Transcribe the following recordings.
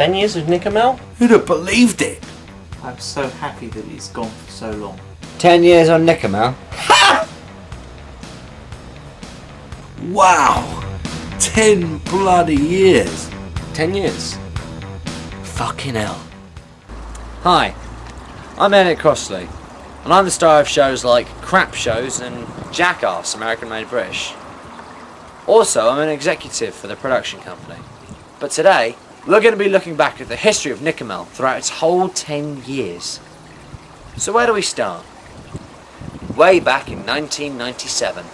10 years of NickeRMel? Who'd have believed it? I'm so happy that it's gone for so long. 10 years on NickeRMel? Wow! 10 bloody years! 10 years? Fucking hell. Hi, I'm ElliottCrossley, and I'm the star of shows like Crap Shows and Jackass, American Made British. Also, I'm an executive for the production company. But today, we're going to be looking back at the history of NickeRMel throughout its whole 10 years. So where do we start? Way back in 1997.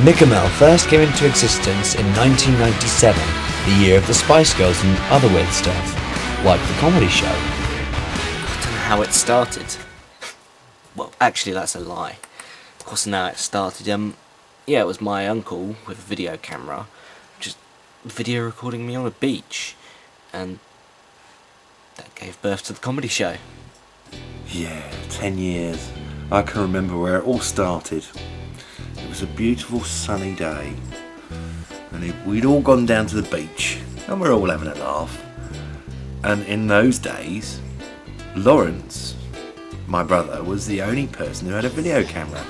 NickeRMel first came into existence in 1997, the year of the Spice Girls and other weird stuff, like the comedy show. I don't know how it started. Well, actually that's a lie. Of course now it started, yeah, it was my uncle with a video camera, just video recording me on a beach, and that gave birth to the comedy show. Yeah, 10 years. I can remember where it all started. It was a beautiful sunny day, and we'd all gone down to the beach, and we're all having a laugh. And in those days, Laurence, my brother, was the only person who had a video camera.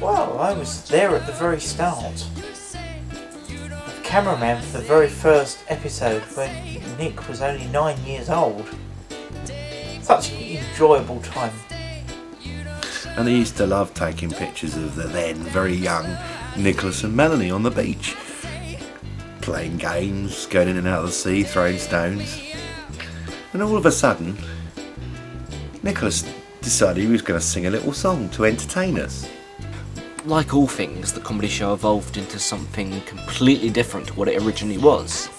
Well, I was there at the very start. The cameraman for the very first episode when Nick was only 9 years old. Such an enjoyable time. And he used to love taking pictures of the then very young Nicholas and Melanie on the beach, playing games, going in and out of the sea, throwing stones. And all of a sudden, Nicholas decided he was going to sing a little song to entertain us. Like all things, the comedy show evolved into something completely different to what it originally was.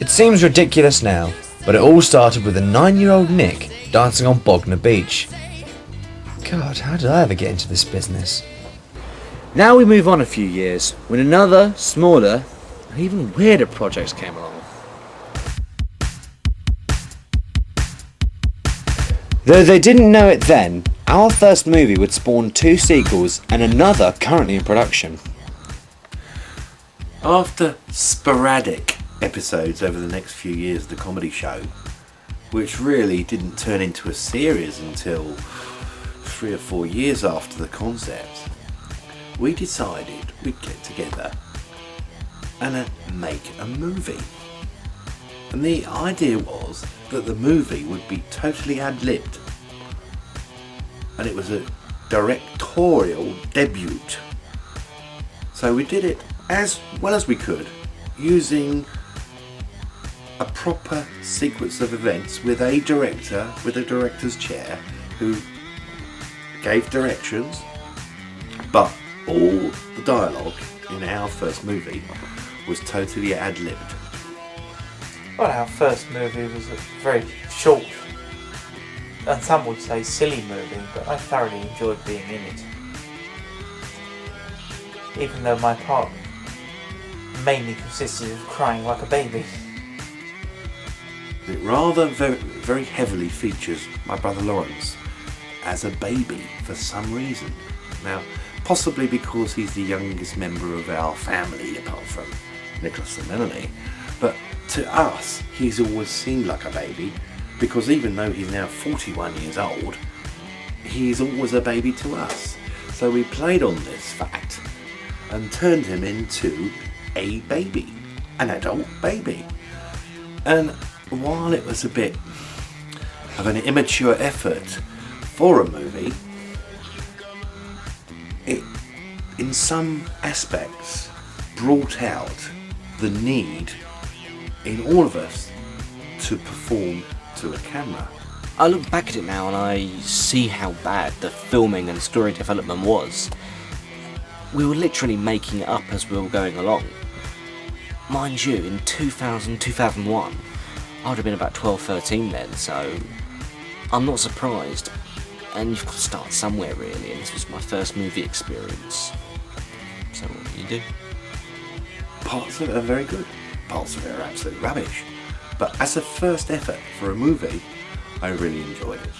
It seems ridiculous now, but it all started with a 9-year-old Nick dancing on Bognor Beach. God, how did I ever get into this business? Now we move on a few years, when another, smaller, and even weirder project came along. Though they didn't know it then, our first movie would spawn 2 sequels and another currently in production. After sporadic episodes over the next few years of the comedy show, which really didn't turn into a series until 3 or 4 years after the concept, we decided we'd get together and make a movie. And the idea was that the movie would be totally ad-libbed, and it was a directorial debut. So we did it as well as we could, using a proper sequence of events with a director with a director's chair who gave directions, but all the dialogue in our first movie was totally ad-libbed. Well, our first movie was a very short, and some would say silly movie, but I thoroughly enjoyed being in it. Even though my part mainly consisted of crying like a baby. It rather very heavily features my brother Laurence as a baby for some reason. Now, possibly because he's the youngest member of our family apart from Nicholas and Melanie, but to us he's always seemed like a baby, because even though he's now 41 years old, he's always a baby to us. So we played on this fact and turned him into a baby, an adult baby. And while it was a bit of an immature effort for a movie, it in some aspects brought out the need in all of us to perform to a camera. I look back at it now and I see how bad the filming and story development was. We were literally making it up as we were going along. Mind you, in 2000, 2001, I would have been about 12, 13 then, so I'm not surprised. And you've got to start somewhere really, and this was my first movie experience. So what do you do? Parts of it are very good, parts of it are absolute rubbish. But as a first effort for a movie, I really enjoyed it.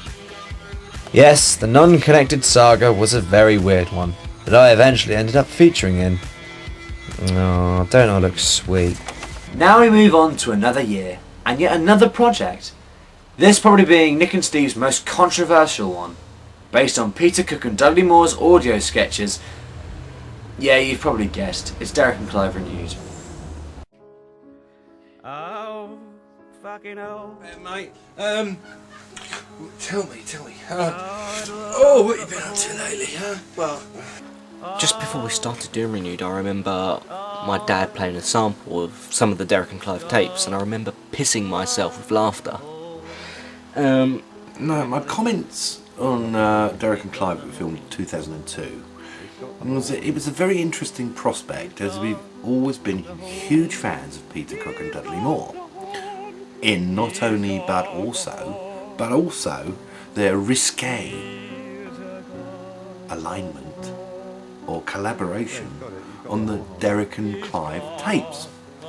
Yes, the non-connected saga was a very weird one that I eventually ended up featuring in. Oh, don't I look sweet? Now we move on to another year, and yet another project. This probably being Nick and Steve's most controversial one, based on Peter Cook and Dudley Moore's audio sketches. Yeah, you've probably guessed, it's Derek and Clive renewed. Oh, fucking hell. Hey, mate, tell me, what you been up to lately, huh? Well, Just before we started doing Renewed, I remember my dad playing a sample of some of the Derek and Clive tapes, and I remember pissing myself with laughter. No, my comments on Derek and Clive that were filmed in 2002 was it was a very interesting prospect, as we've always been huge fans of Peter Cook and Dudley Moore in not only but also their risque alignment or collaboration on the Derek and Clive tapes.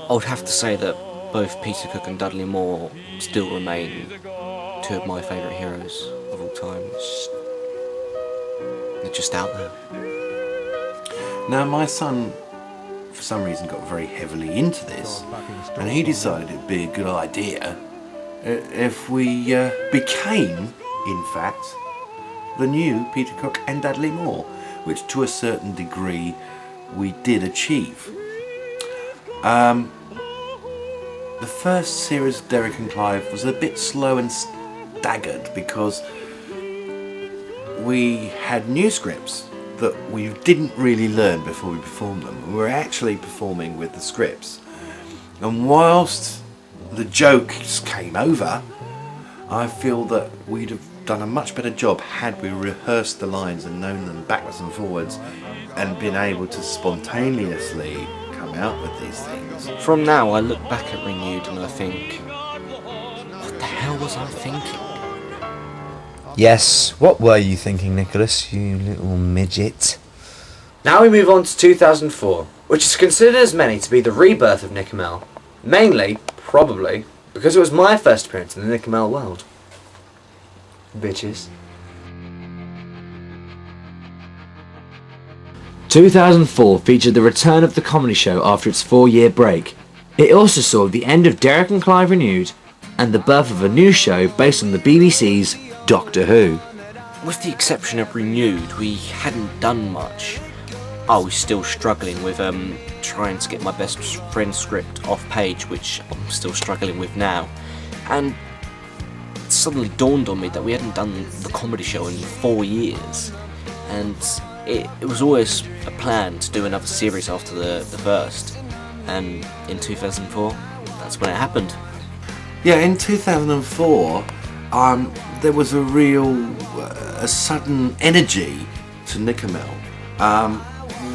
I would have to say that both Peter Cook and Dudley Moore still remain two of my favourite heroes of all time. They're just out there. Now, my son, for some reason, got very heavily into this, and he decided it'd be a good idea if we became, in fact, the new Peter Cook and Dudley Moore, which to a certain degree we did achieve. The first series of Derek and Clive was a bit slow and staggered because we had new scripts that we didn't really learn before we performed them. We were actually performing with the scripts, and whilst the jokes came over, I feel that we'd have done a much better job had we rehearsed the lines and known them backwards and forwards and been able to spontaneously come out with these things. From now, I look back at Renewed and I think, what the hell was I thinking? Yes, what were you thinking, Nicholas, you little midget? Now we move on to 2004, which is considered as many to be the rebirth of NickeRMel. Mainly, probably, because it was my first appearance in the NickeRMel world. Bitches. 2004 featured the return of the comedy show after its 4-year break. It also saw the end of Derek and Clive Renewed and the birth of a new show based on the BBC's Doctor Who. With the exception of Renewed, we hadn't done much. I was still struggling with trying to get my best friend script off page, which I'm still struggling with now. And it suddenly dawned on me that we hadn't done the comedy show in 4 years. And it was always a plan to do another series after the first. And in 2004, that's when it happened. Yeah, in 2004, there was a real, a sudden energy to NickeRMel.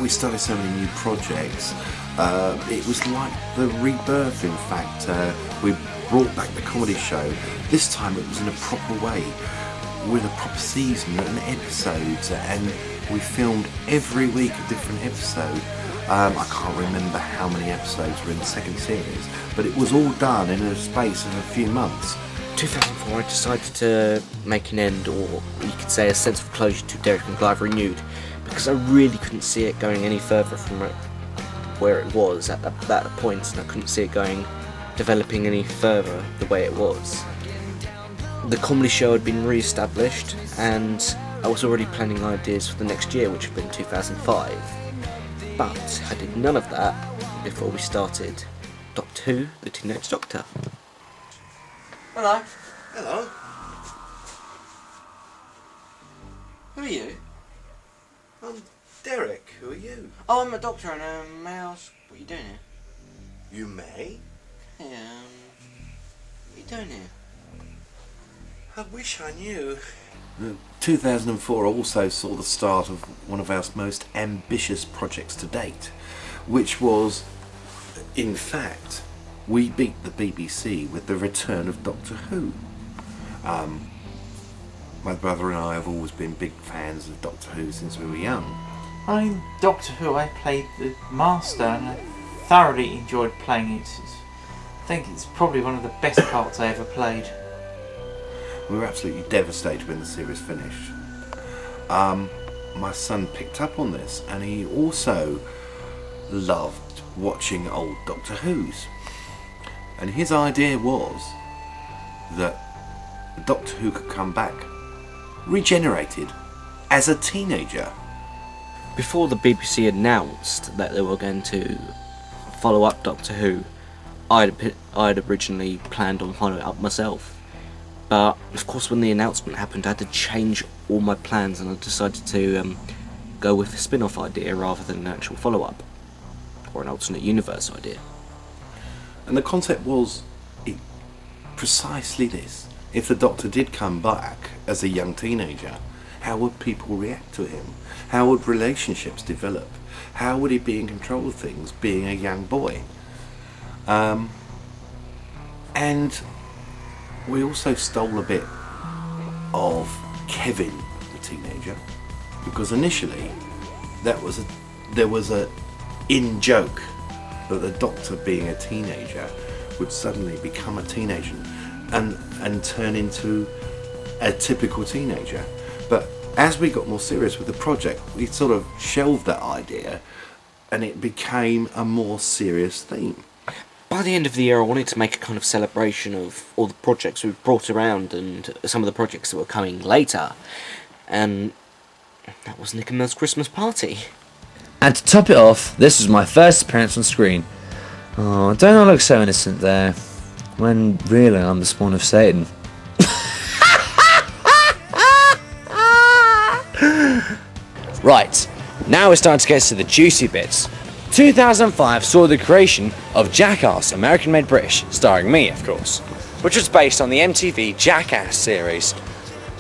We started so many new projects. It was like the rebirth, in fact. We brought back the comedy show. This time it was in a proper way, with a proper season and episodes, and we filmed every week a different episode. I can't remember how many episodes were in the second series, but it was all done in a space of a few months. 2004, I decided to make an end, or you could say a sense of closure to Derek and Clive Renewed, because I really couldn't see it going any further from where it was at that point, and I couldn't see it developing any further the way it was. The comedy show had been re-established, and I was already planning ideas for the next year, which had been 2005. But I did none of that before we started Doctor Who, the Teenage Doctor. hello. Hello. Who are you? I'm Derek. Who are you? Oh, I'm a doctor, and may I ask what you're doing here? You may? Yeah, what are you doing here? I wish I knew. 2004 also saw the start of one of our most ambitious projects to date, which was, in fact, we beat the BBC with the return of Doctor Who. My brother and I have always been big fans of Doctor Who since we were young. In Doctor Who, I played the Master, and I thoroughly enjoyed playing it. I think it's probably one of the best parts I ever played. We were absolutely devastated when the series finished. My son picked up on this, and he also loved watching old Doctor Who's. And his idea was that Doctor Who could come back regenerated as a teenager. Before the BBC announced that they were going to follow up Doctor Who, I'd originally planned on following it up myself. But of course when the announcement happened I had to change all my plans, and I decided to go with a spin-off idea rather than an actual follow-up, or an alternate universe idea. And the concept was precisely this. If the Doctor did come back as a young teenager, how would people react to him? How would relationships develop? How would he be in control of things being a young boy? And we also stole a bit of Kevin, the teenager, because initially there was a in-joke that the Doctor, being a teenager, would suddenly become a teenager and turn into a typical teenager. But as we got more serious with the project, we sort of shelved that idea and it became a more serious theme. By the end of the year I wanted to make a kind of celebration of all the projects we've brought around and some of the projects that were coming later, and that was NickeRMel's Christmas party. And to top it off, this was my first appearance on screen. Oh, don't I look so innocent there, when really I'm the spawn of Satan. Right, now it's time to get to the juicy bits. 2005 saw the creation of Jackass, American Made British, starring me of course, which was based on the MTV Jackass series.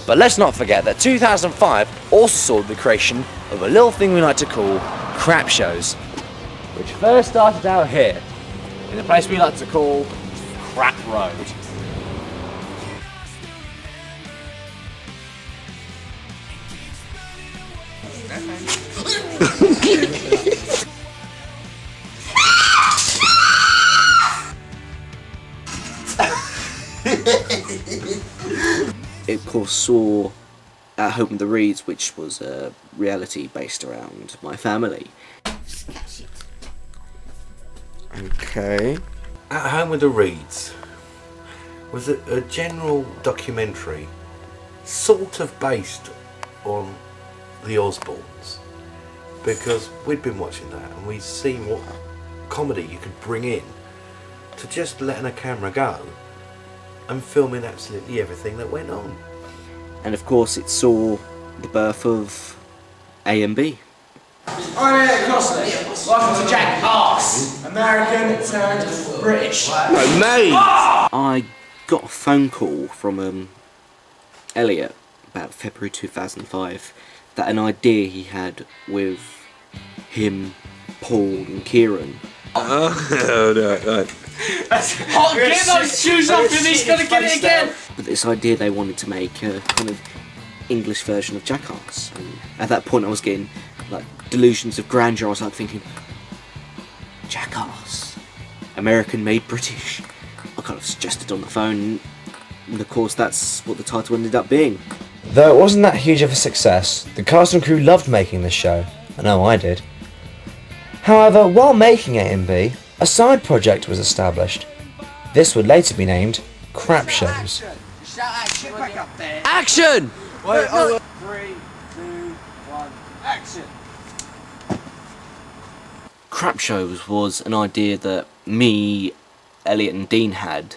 But let's not forget that 2005 also saw the creation of a little thing we like to call crap shows, which first started out here, in a place we like to call Crap Road. It of course saw At Home with the Reeds, which was a reality based around my family. Okay. At Home with the Reeds was a general documentary sort of based on the Osbournes, because we'd been watching that and we'd seen what comedy you could bring in to just letting a camera go and filming absolutely everything that went on. And of course it saw the birth of A&B. I'm ElliottCrossley. Welcome to Jackass, American turned British. No, mate! I got a phone call from Elliott about February 2005 that an idea he had with him, Paul and Kieran. Oh, no. Oh, get those shoes off and he's gonna get it again! But this idea they wanted to make a kind of English version of Jackass. And at that point I was getting like delusions of grandeur. I was like thinking, Jackass, American made British. I kind of suggested on the phone, and of course that's what the title ended up being. Though it wasn't that huge of a success, the cast and crew loved making this show. I know I did. However, while making A&B, a side project was established. This would later be named Crap Shows. Action! Wait, 3, 2, 1, action! Crap Shows was an idea that me, Elliott and Dean had,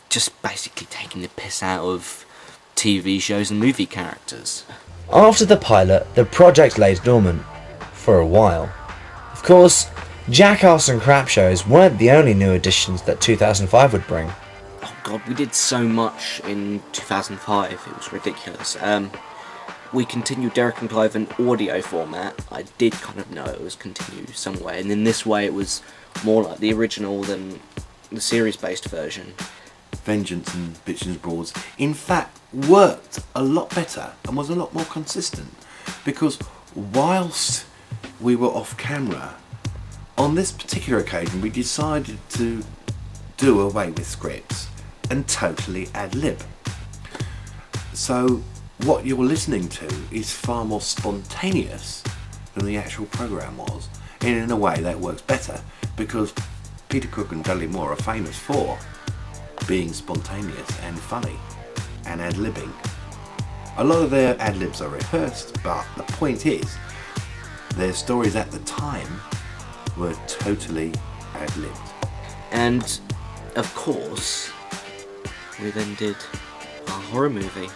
just basically taking the piss out of TV shows and movie characters. After the pilot, the project lay dormant for a while. Of course, Jackass and Crap Shows weren't the only new additions that 2005 would bring. Oh god, we did so much in 2005, it was ridiculous. We continued Derek and Clive in audio format. I did kind of know it was continued some way, and in this way it was more like the original than the series-based version. Vengeance and Bitches Broads, in fact, worked a lot better and was a lot more consistent, because whilst we were off camera, on this particular occasion we decided to do away with scripts and totally ad-lib. So what you're listening to is far more spontaneous than the actual programme was, and in a way that works better because Peter Cook and Dudley Moore are famous for being spontaneous and funny and ad-libbing. A lot of their ad-libs are rehearsed, but the point is, their stories at the time were totally ad-libbed. And, of course, we then did our horror movie.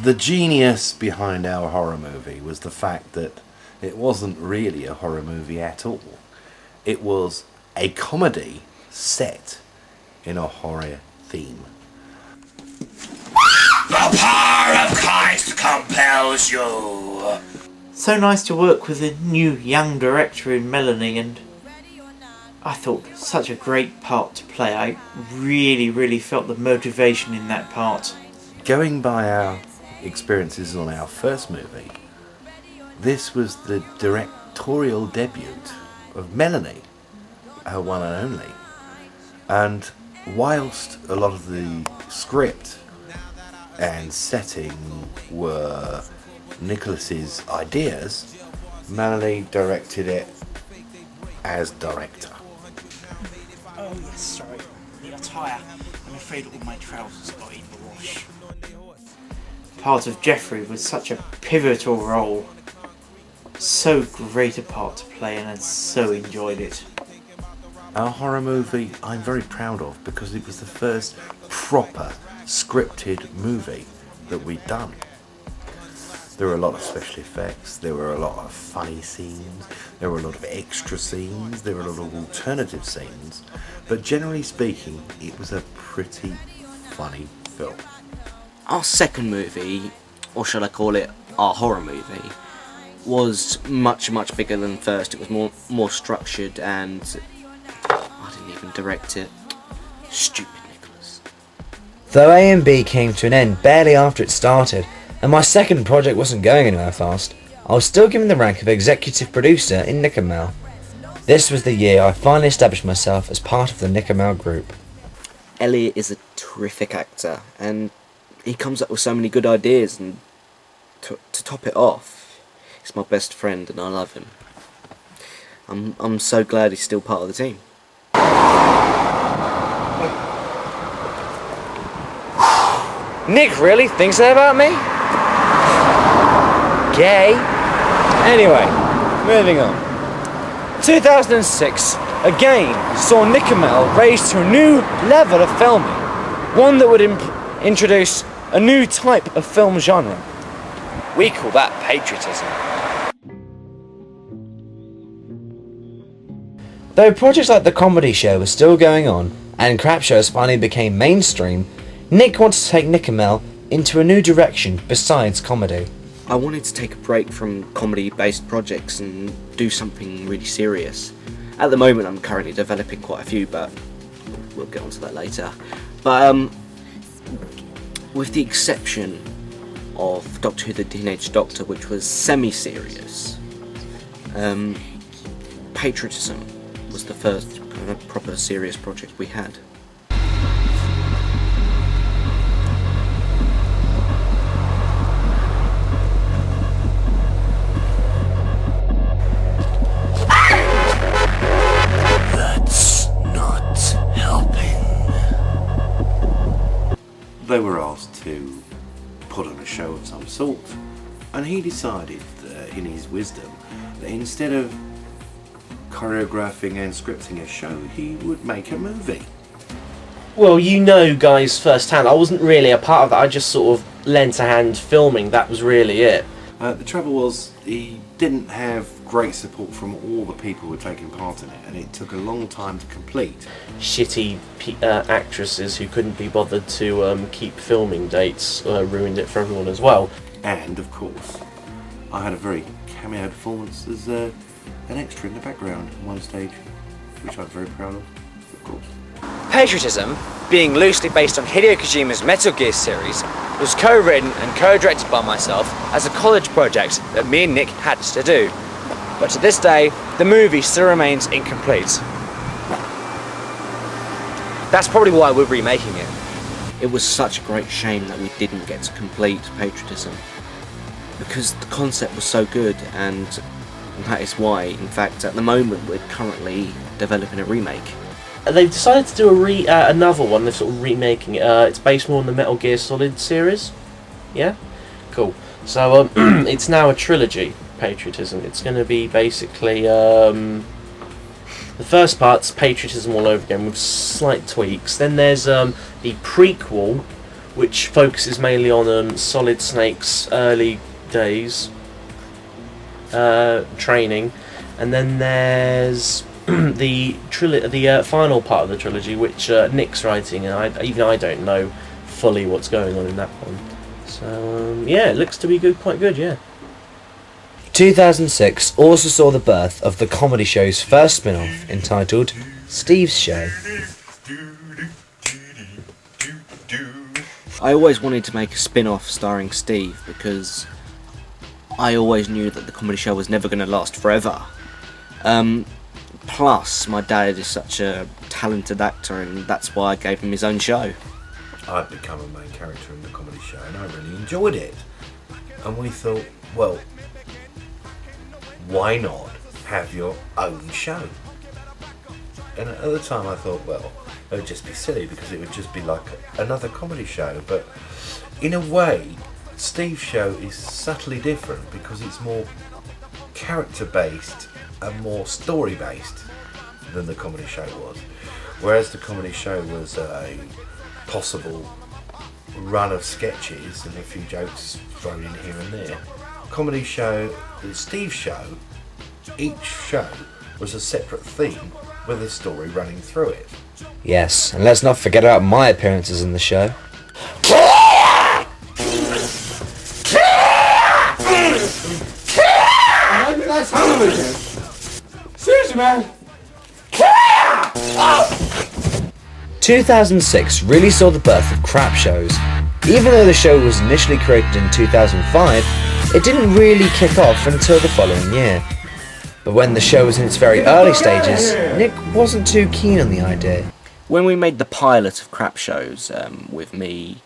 The genius behind our horror movie was the fact that it wasn't really a horror movie at all. It was a comedy set in a horror theme. The power of Christ compels you. So nice to work with a new young director in Melanie, and I thought such a great part to play. I really felt the motivation in that part. Going by our experiences on our first movie, this was the directorial debut of Melanie, her one and only. And whilst a lot of the script and setting were Nicholas's ideas, Melanie directed it as director. Oh yes, sorry. Need a tyre. I'm afraid all my trousers got in the wash. Part of Jeffrey was such a pivotal role. So great a part to play, and I so enjoyed it. Our horror movie I'm very proud of because it was the first proper scripted movie that we'd done. There were a lot of special effects, there were a lot of funny scenes, there were a lot of extra scenes, there were a lot of alternative scenes, but generally speaking, it was a pretty funny film. Our second movie, or shall I call it our horror movie, was much bigger than first. It was more structured, and I didn't even direct it. Stupid Nicholas. Though A and B came to an end barely after it started, and my second project wasn't going anywhere fast, I was still given the rank of executive producer in NickeRMel. This was the year I finally established myself as part of the NickeRMel group. Elliott is a terrific actor, and he comes up with so many good ideas, and to top it off, he's my best friend and I love him. I'm so glad he's still part of the team. Nick really thinks that about me? Gay? Anyway, moving on. 2006 again saw NickeRMel raised to a new level of filming, one that would introduce a new type of film genre. We call that patriotism. Though projects like the comedy show were still going on and crap shows finally became mainstream, Nick wanted to take NickeRMel into a new direction besides comedy. I wanted to take a break from comedy-based projects and do something really serious. At the moment I'm currently developing quite a few, but we'll get onto that later. But with the exception of Doctor Who the Teenage Doctor, which was semi-serious, Patriotism was the first kind of proper serious project we had. They were asked to put on a show of some sort, and he decided, in his wisdom, that instead of choreographing and scripting a show, he would make a movie. Well, you know guys firsthand, I wasn't really a part of that, I just sort of lent a hand filming, that was really it. The trouble was, he didn't have great support from all the people who were taking part in it, and it took a long time to complete. Shitty actresses who couldn't be bothered to keep filming dates ruined it for everyone as well. And, of course, I had a very cameo performance as an extra in the background on one stage, which I'm very proud of course. Patriotism, being loosely based on Hideo Kojima's Metal Gear series, was co-written and co-directed by myself as a college project that me and Nick had to do. But to this day, the movie still remains incomplete. That's probably why we're remaking it. It was such a great shame that we didn't get to complete Patriotism, because the concept was so good, and that is why, in fact, at the moment we're currently developing a remake. They've decided to do another one. They're sort of remaking it. It's based more on the Metal Gear Solid series. Yeah? Cool. So, it's now a trilogy, Patriotism. It's going to be basically... the first part's Patriotism all over again with slight tweaks. Then there's the prequel, which focuses mainly on Solid Snake's early days training. And then there's the final part of the trilogy, which Nick's writing, and I don't know fully what's going on in that one. So yeah, it looks to be quite good. Yeah. 2006 also saw the birth of the comedy show's first spin-off, entitled Steve's Show. I always wanted to make a spin-off starring Steve because I always knew that the comedy show was never going to last forever. Plus, my dad is such a talented actor, and that's why I gave him his own show. I'd become a main character in the comedy show, and I really enjoyed it. And we thought, well, why not have your own show? And at the time I thought, well, it would just be silly because it would just be like another comedy show. But in a way, Steve's show is subtly different because it's more character-based and more story-based than the comedy show was. Whereas the comedy show was a possible run of sketches and a few jokes thrown in here and there. Comedy show, the Steve's show, each show was a separate theme with a story running through it. Yes, and let's not forget about my appearances in the show. That's television. Seriously, man. 2006 really saw the birth of crap shows. Even though the show was initially created in 2005, it didn't really kick off until the following year. But when the show was in its very early stages, Nick wasn't too keen on the idea. When we made the pilot of crap shows with me,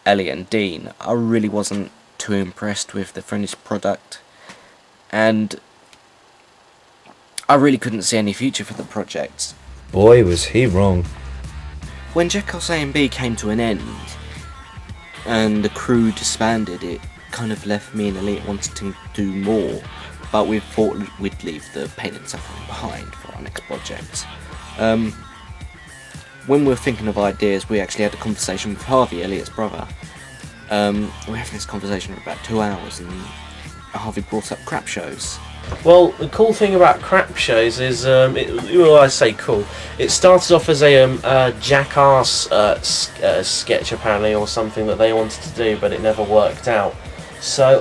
Elliott and Dean, I really wasn't too impressed with the finished product, and I really couldn't see any future for the project. Boy, was he wrong. When Jackass A&B came to an end and the crew disbanded, it kind of left me and Elliott wanting to do more, but we thought we'd leave the pain and suffering behind for our next project. When we were thinking of ideas, we actually had a conversation with Harvey, Elliott's brother. We were having this conversation for about 2 hours, and Harvey brought up crap shows. Well, the cool thing about crap shows is, I say cool. It started off as a Jackass sketch apparently, or something that they wanted to do, but it never worked out. So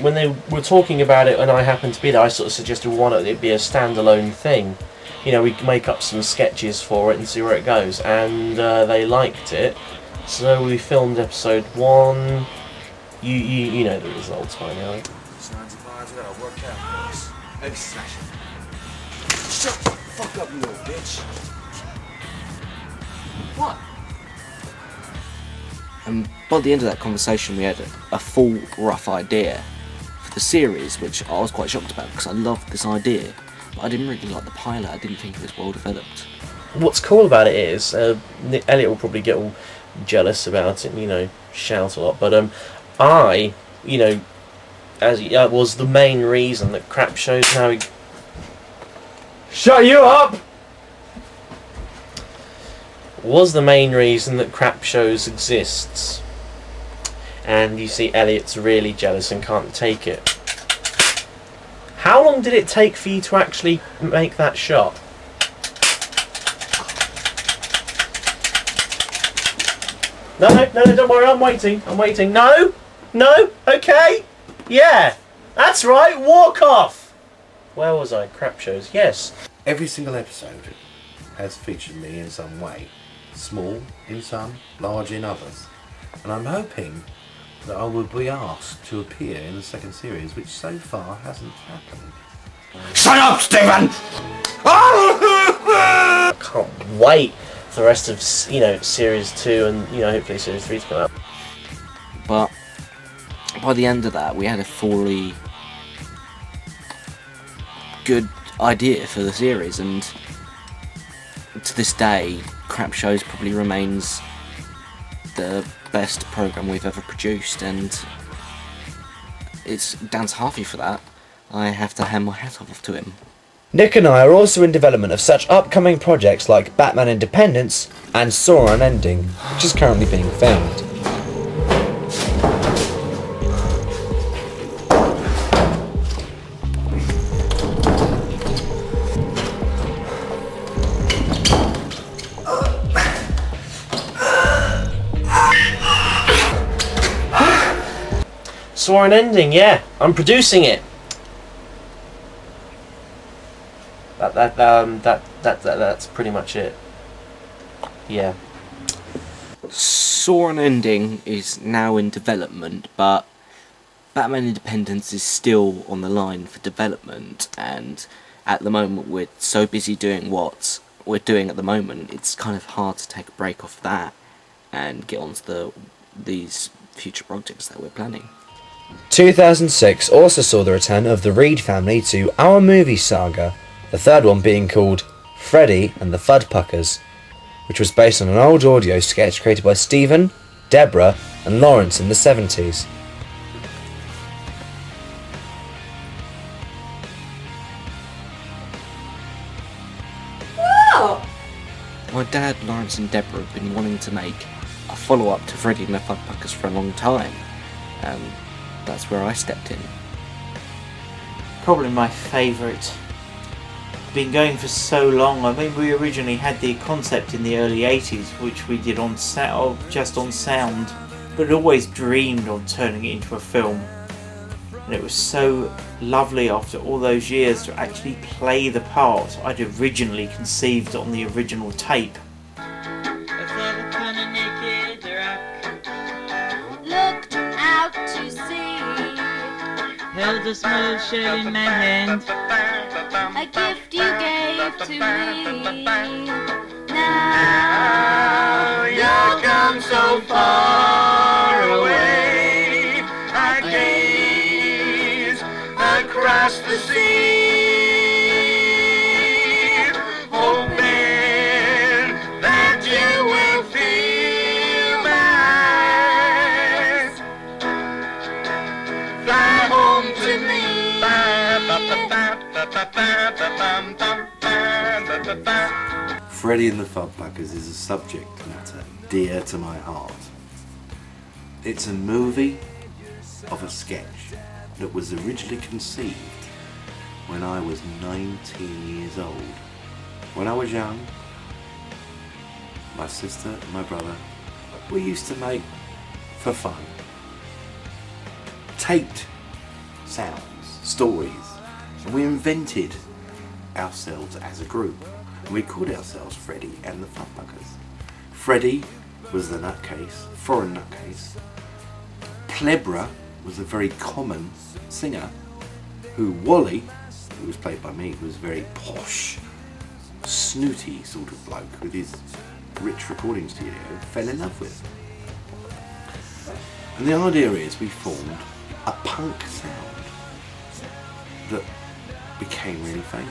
when they were talking about it, and I happened to be there, I sort of suggested why not it be a standalone thing. You know, we can make up some sketches for it and see where it goes, and they liked it. So we filmed episode 1. You know the results by now. Shut the fuck up, you little bitch. What? And by the end of that conversation, we had a full rough idea for the series, which I was quite shocked about because I loved this idea, but I didn't really like the pilot. I didn't think it was well developed. What's cool about it is, Elliott will probably get all jealous about it, shout a lot, but I, was the main reason that crap shows now. Shut you up! Was the main reason that crap shows exists. And you see Elliott's really jealous and can't take it. How long did it take for you to actually make that shot? No, don't worry, I'm waiting. No, okay, yeah, that's right, walk off. Where was I? Crap shows, yes. Every single episode has featured me in some way. Small in some, large in others. And I'm hoping that I will be asked to appear in the second series, which so far hasn't happened. Shut up, Stephen! I can't wait for the rest of, series 2 and, hopefully series 3 to come out. But by the end of that, we had a fully good idea for the series, and to this day, Crap Shows probably remains the best programme we've ever produced, and it's down to Harvey for that. I have to hand my hat off to him. Nick and I are also in development of such upcoming projects like Batman Independence and Saw Unending, which is currently being filmed. Saw an ending, yeah. I'm producing it. That's pretty much it. Yeah. Saw Unending is now in development, but Batman Independence is still on the line for development, and at the moment we're so busy doing what we're doing at the moment, it's kind of hard to take a break off that and get on to these future projects that we're planning. 2006 also saw the return of the Reed family to Our Movie Saga, the third one being called Freddy and the Fudpuckers, which was based on an old audio sketch created by Stephen, Deborah and Laurence in the 70s. My dad, Laurence and Deborah have been wanting to make a follow-up to Freddy and the Fudpuckers for a long time, and that's where I stepped in. Probably my favourite. Been going for so long. I mean, we originally had the concept in the early 80s, which we did on just on sound, but always dreamed on turning it into a film. And it was so lovely after all those years to actually play the part I'd originally conceived on the original tape. Looked out to sea, held a small shell in my hand, a gift you gave to me. Now you've come so far away, I gaze across the sea, hoping that you will feel my eyes, fly home to me. Freddy and the Fudpuckers is a subject matter dear to my heart. It's a movie of a sketch that was originally conceived when I was 19 years old. When I was young, my sister and my brother, we used to make, for fun, taped sounds, stories, and we invented ourselves as a group. And we called ourselves Freddy and the Fudpuckers. Freddy was the nutcase, foreign nutcase. Plebra was a very common singer, who Wally, who was played by me, was a very posh, snooty sort of bloke with his rich recording studio, fell in love with. And the idea is we formed a punk sound that became really famous.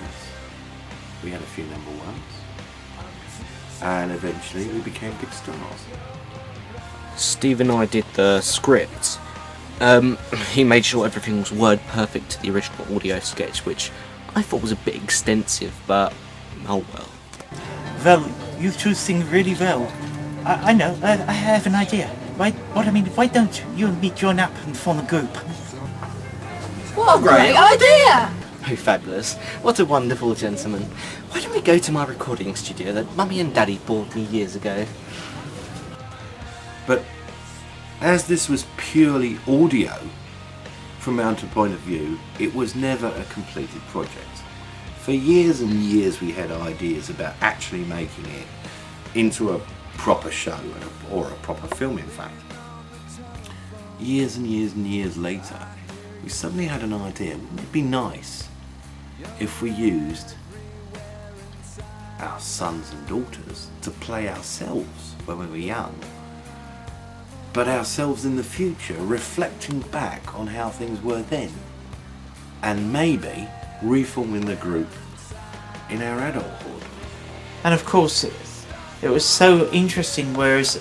We had a few number ones, and eventually we became big stars. Steve and I did the script. He made sure everything was word perfect to the original audio sketch, which I thought was a bit extensive, but oh well. Well, you two sing really well. I know, I have an idea. Why don't you and me join up and form a group? What a great idea! Oh, fabulous. What a wonderful gentleman. Why don't we go to my recording studio that Mummy and Daddy bought me years ago? But as this was purely audio, from our point of view, it was never a completed project. For years and years we had ideas about actually making it into a proper show, or a proper film in fact. Years and years and years later, we suddenly had an idea. Wouldn't it be nice if we used our sons and daughters to play ourselves when we were young, but ourselves in the future, reflecting back on how things were then, and maybe reforming the group in our adulthood? And of course, it was so interesting, whereas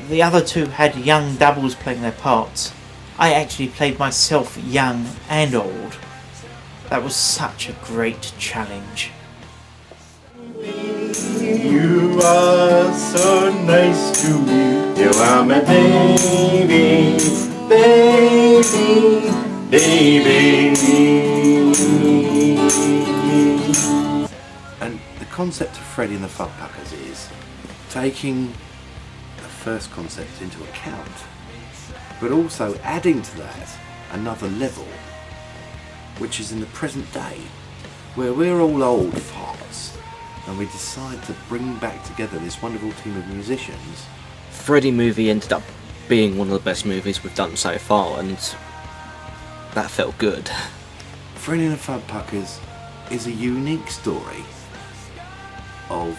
the other two had young doubles playing their parts, I actually played myself young and old. That was such a great challenge. You are so nice to me. You are my baby, baby, baby. And the concept of Freddy and the Fuckpackers is taking the first concept into account, but also adding to that another level, which is in the present day, where we're all old farts, and we decide to bring back together this wonderful team of musicians. Freddy movie ended up being one of the best movies we've done so far, and that felt good. Freddy and the Fuckpackers is a unique story of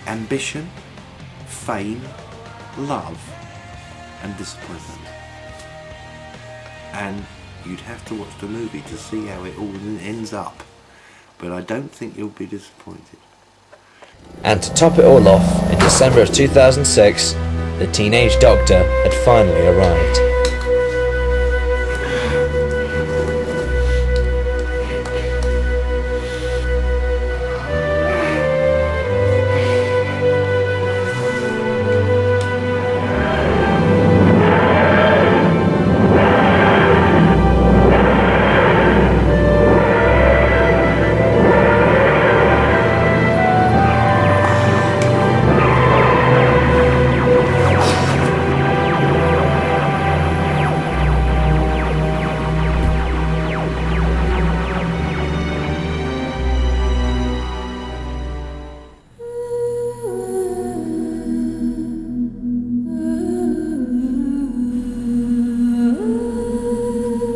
ambition, fame, love, and disappointment. And you'd have to watch the movie to see how it all ends up, but I don't think you'll be disappointed. And to top it all off, in December of 2006, the Teenage Doctor had finally arrived.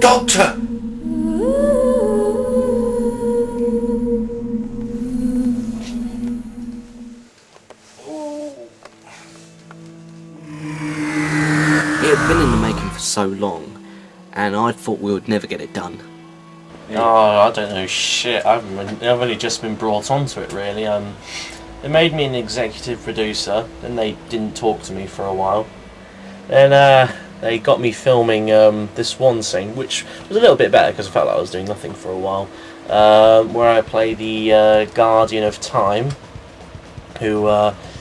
Doctor! It had been in the making for so long, and I thought we would never get it done. Oh, I don't know shit. I've only just been brought onto it, really. They made me an executive producer, then they didn't talk to me for a while. Then they got me filming this one scene, which was a little bit better because I felt like I was doing nothing for a while, where I play the Guardian of Time, who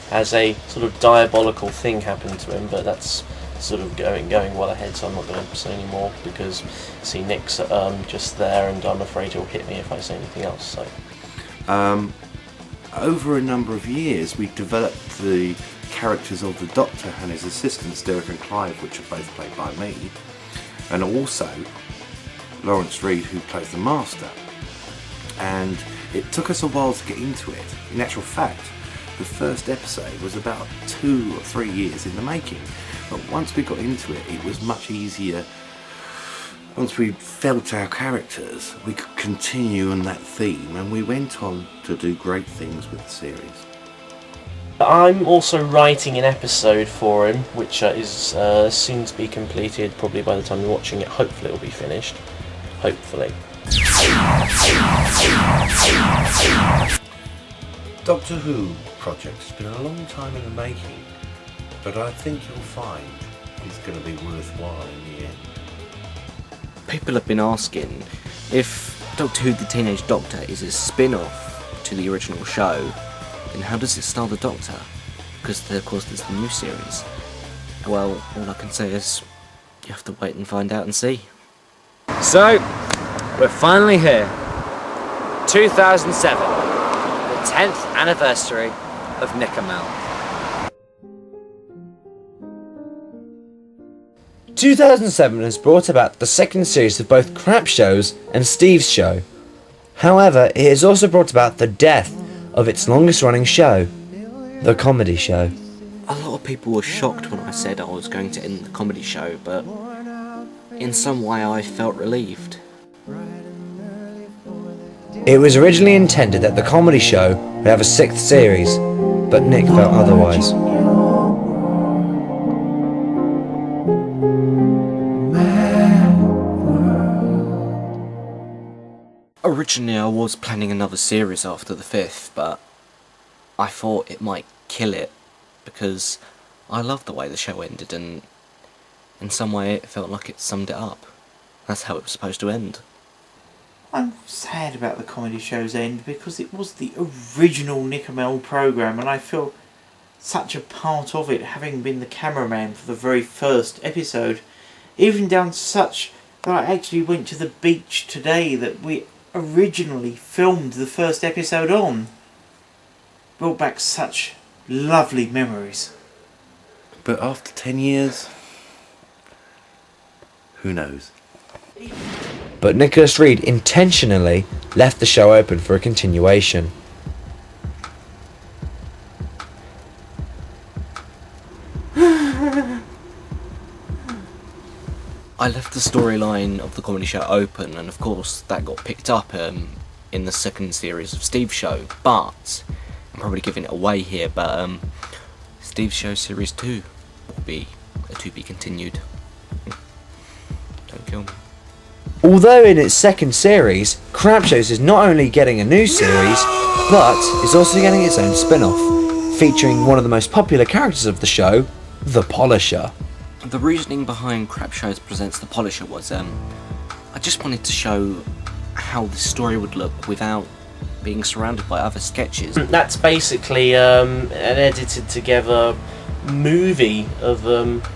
has a sort of diabolical thing happen to him, but that's sort of going well ahead, so I'm not going to say any more because see Nick's just there, and I'm afraid he'll hit me if I say anything else. So, over a number of years, we developed the characters of the Doctor and his assistants Derek and Clive, which are both played by me, and also Laurence Reed, who plays the Master. And it took us a while to get into it. In actual fact, the first episode was about 2 or 3 years in the making, but once we got into it, it was much easier. Once we felt our characters, we could continue on that theme, and we went on to do great things with the series. I'm also writing an episode for him, which is soon to be completed, probably by the time you're watching it. Hopefully it'll be finished. Hopefully. Doctor Who project has been a long time in the making, but I think you'll find it's going to be worthwhile in the end. People have been asking if Doctor Who the Teenage Doctor is a spin-off to the original show, then how does it star the Doctor? Because of course there's the new series. Well, all I can say is you have to wait and find out and see. So, we're finally here. 2007, the 10th anniversary of NickeRMel. 2007 has brought about the second series of both Crap Shows and Steve's Show. However, it has also brought about the death of its longest running show, The Comedy Show. A lot of people were shocked when I said I was going to end the comedy show, but in some way I felt relieved. It was originally intended that The Comedy Show would have a 6th series, but Nick felt otherwise. Originally I was planning another series after the 5th, but I thought it might kill it, because I loved the way the show ended, and in some way it felt like it summed it up. That's how it was supposed to end. I'm sad about the comedy show's end because it was the original NickeRMel programme, and I feel such a part of it, having been the cameraman for the very first episode, even down to such that I actually went to the beach today that we originally filmed the first episode on. Brought back such lovely memories. But after 10 years, who knows? But Nicholas Reed intentionally left the show open for a continuation. I left the storyline of the comedy show open, and of course that got picked up in the second series of Steve's show, but I'm probably giving it away here, but Steve's show series 2 will be a to be continued. Don't kill me. Although in its second series, Crap Shows is not only getting a new series, but is also getting its own spin-off, featuring one of the most popular characters of the show, the Polisher. The reasoning behind Crap Shows Presents The Polisher was I just wanted to show how the story would look without being surrounded by other sketches. That's basically an edited together movie of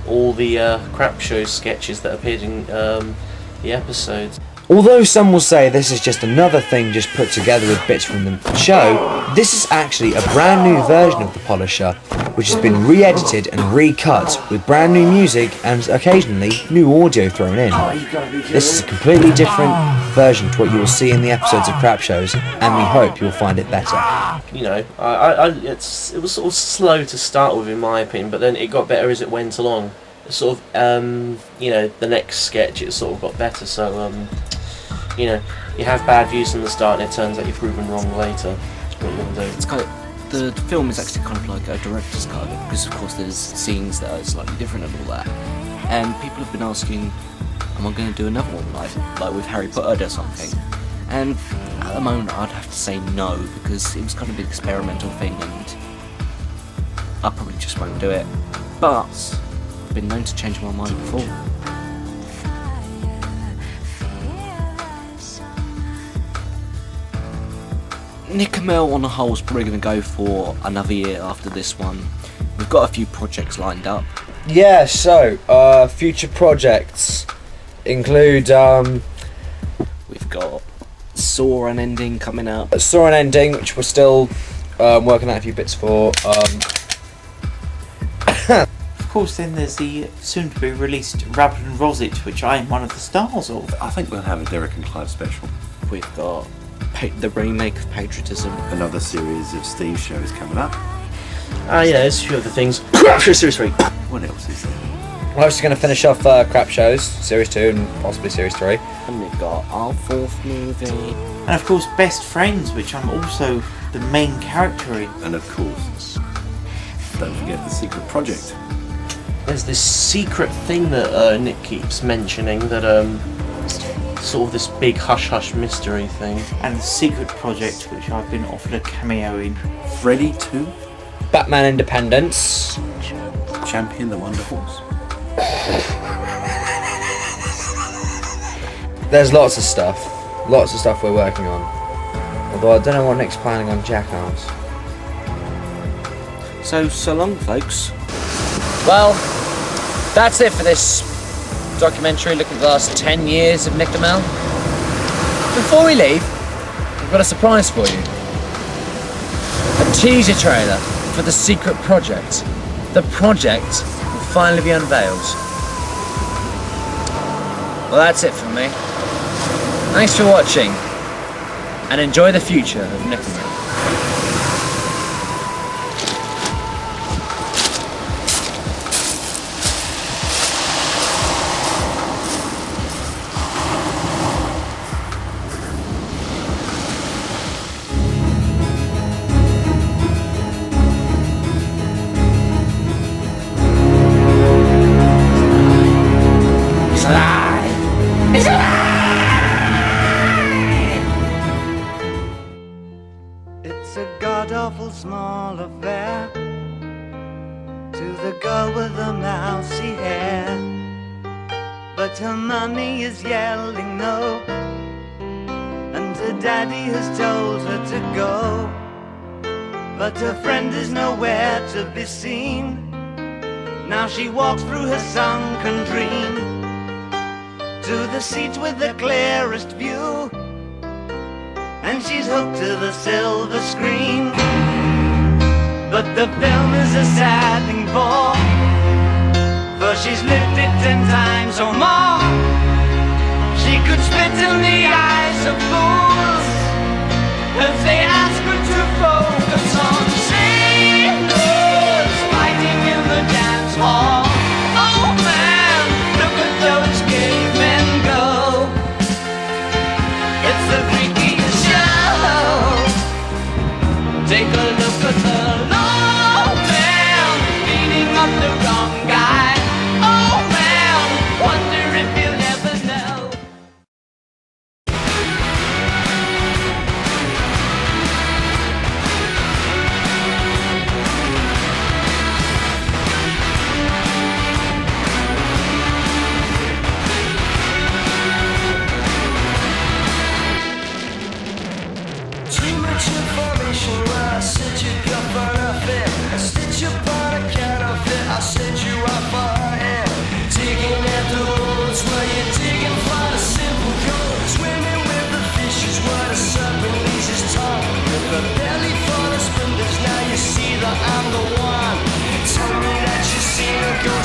all the Crap Shows sketches that appeared in the episodes. Although some will say this is just another thing just put together with bits from the show, this is actually a brand new version of The Polisher, which has been re-edited and recut with brand new music and occasionally new audio thrown in. This is a completely different version to what you will see in the episodes of Crap Shows, and we hope you'll find it better. You know, it was sort of slow to start with in my opinion, but then it got better as it went along. Sort of, you know, the next sketch it sort of got better, so you know, you have bad views from the start and it turns out you're proven wrong later. What you want to do. It's kind of, the film is actually kind of like a director's cut of it, because of course there's scenes that are slightly different and all that. And people have been asking, am I going to do another one like with Harry Potter or something? And at the moment I'd have to say no, because it was kind of an experimental thing and I probably just won't do it. But I've been known to change my mind before. NickeRMel on the whole is probably going to go for another year after this one. We've got a few projects lined up. Yeah, so, future projects include, We've got Saw Unending coming up. Saw Unending, which we're still working out a few bits for. Of course, then there's the soon-to-be released Rabbit and Rosit, which I am one of the stars of. I think we'll have a Derek and Clive special. We've got the remake of Patriotism. Another series of Steve's shows coming up. Yeah, there's a few other things. Crap Show Series 3. What else is there? We're just going to finish off Crap Shows, Series 2 and possibly Series 3. And we've got our fourth movie. And of course, Best Friends, which I'm also the main character in. And of course, don't forget the Secret Project. There's this secret thing that Nick keeps mentioning that sort of this big hush-hush mystery thing. And the Secret Project, which I've been offered a cameo in. Freddy 2. Batman Independence. Champion the Wonder Horse. There's lots of stuff we're working on. Although I don't know what Nick's planning on Jackass. So long, folks. Well, that's it for this documentary looking at the last 10 years of NickeRMel. Before we leave, we've got a surprise for you. A teaser trailer for the Secret Project. The project will finally be unveiled. Well, that's it from me. Thanks for watching, and enjoy the future of NickeRMel. But her mummy is yelling no, and her daddy has told her to go. But her friend is nowhere to be seen. Now she walks through her sunken dream to the seat with the clearest view, and she's hooked to the silver screen. But the film is a sad thing for she's lived it 10 times or more. She could spit in the eyes of fools if they ask her to focus on sailors fighting in the dance hall. Oh man, look at those cavemen go. It's the freakiest show. Take a look at the low man beating up the wrong guy. Oh man, wonder if you'll ever know. Too much information, well, I set you up for nothing. I stitch you upon a counterfeit, I set you up for him. Digging at the roads where you're digging for the simple gold. Swimming with the fishes where the serpent leaves his tongue. With a belly full of splendors, now you see that I'm the one. Tell me that you've seen a ghost.